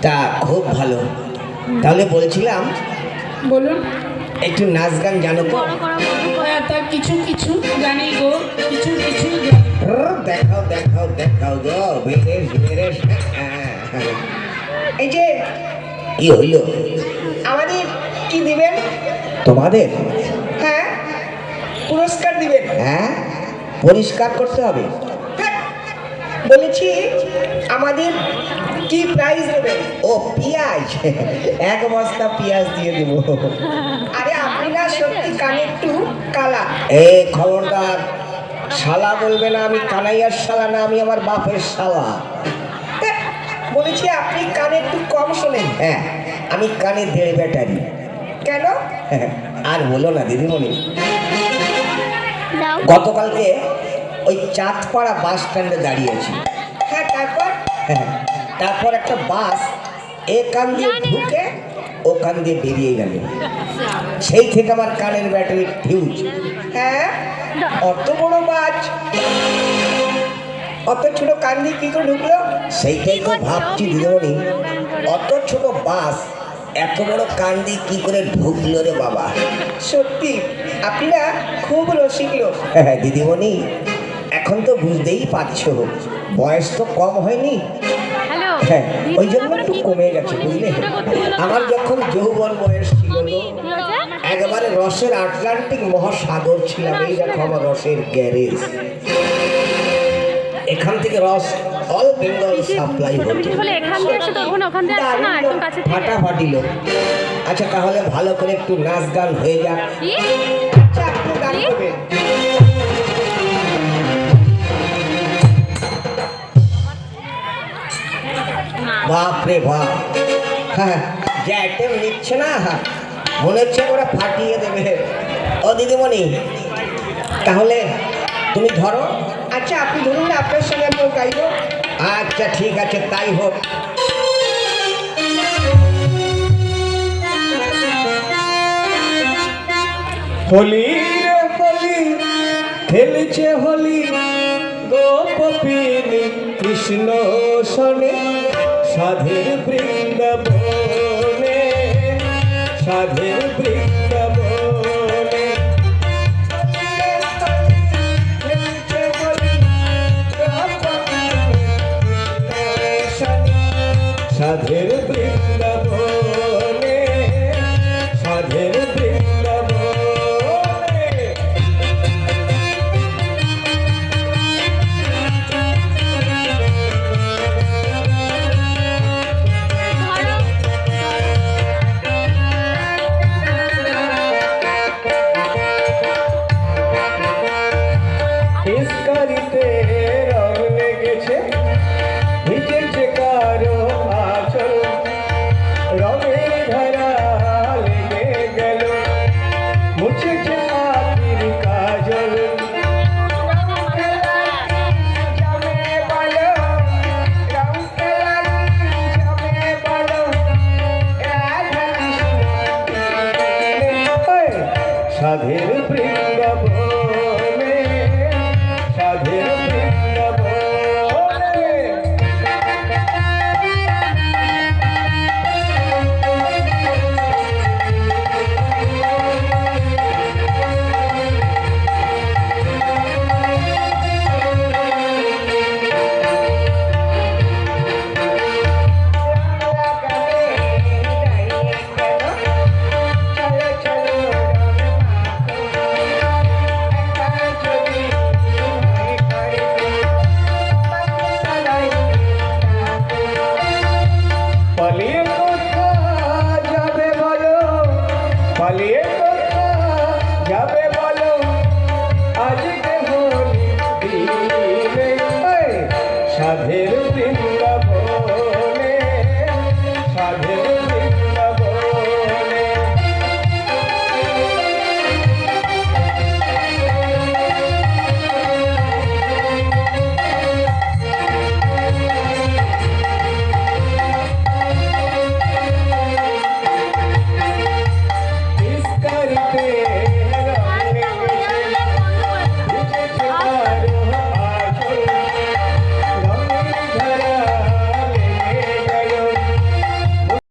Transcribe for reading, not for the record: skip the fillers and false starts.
তা খুব ভালো। তাহলে বলছিলাম, বলুন। একটু নাচ গান জানো তো? হ্যাঁ, তা কিছু কিছু জানি গো, কিছু কিছু জানি। দেখাও দেখাও দেখাও গো, বেরেশ বেরেশ। এই যে কি হইল? আমাদের কি দিবেন? তোমাদের? হ্যাঁ, পুরস্কার দিবেন। হ্যাঁ, পরিষ্কার করতে হবে। হ্যাঁ, বলেছি আমাদের কি প্রাইজ দেবেন? ও পেঁয়াজ, এক বস্তা পেঁয়াজ দিয়ে দেবো। আরে আপনি না সত্যি কানে একটু কালা। এই খবরদার, শালা বলবে না। আমি কানাইয়ার শালা না, আমি আমার বাপের শালা। হ্যাঁ, বলেছি আপনি কানে একটু কম শোনেন। হ্যাঁ, আমি কানে 1.5 ব্যাটারি। কেন? আর বলো না দিদিমণি, গতকালকে ওই চাঁদপাড়া বাস স্ট্যান্ডে দাঁড়িয়েছি। হ্যাঁ, তারপর? তারপর একটা বাস এখান দিয়ে ঢুকে ওখান দিয়ে বেরিয়ে গেল। সেই থেকে আমার কানের ব্যাটারি ফিউজ। হ্যাঁ, অত বড় বাজ অত ছোট কান দিয়ে কি করে ঢুকলো? সেইটাই তো ভাবছি দিদিমণি, অত ছোট বাস এত বড় কান দিয়ে কি করে ঢুকলো রে বাবা। সত্যি আপনি না খুব রসিক লোক। দিদিমণি, এখন তো বুঝতেই পারছো, বয়স তো কম হয়নি। হ্যাঁ, ওই জন্য একটু কমে গেছে বুঝলে। আমার যখন যৌবন বয়স ছিল তো একেবারে রসের আটলান্টিক মহাসাগর ছিলাম। এই দেখো আমার রসের গ্যারেজ, এখান থেকে রস অল বেঙ্গল সাপ্লাই হতো। ফাটাফাটি লোক। আচ্ছা, তাহলে ভালো করে একটু নাচ গান হয়ে যাক। আচ্ছা, আপনি গান করবেন। বাপ রে বাপ, হ্যাঁ, যে আইটেম নিচ্ছে না, মনে হচ্ছে ওরা ফাটিয়ে দেবে। ও দিদিমণি, তাহলে তুমি ধরো। আচ্ছা, আপনি ধরুন না, আপনার সঙ্গে আমি গাইব। আচ্ছা ঠিক আছে, তাই হোক। হোলি রে হোলি খেলছে হোলি গোপিনী কৃষ্ণ শোনে সাধের বৃন্দাবনে, সাধের বৃন্দাবনে। সাধের বৃন্দাবনে, সাধের বৃন্দাবনে। ইস্কারিতে রং লেগেছে, ভিজেছে কারো আঁচল, রঙের ধারা লেগে গেল, মুছেছে পাখির কাজল। সাধের বৃন্দাবনে, সাধের বৃন্দাবনে। পালিয়ে কোথায় যাবে বলো, পালিয়ে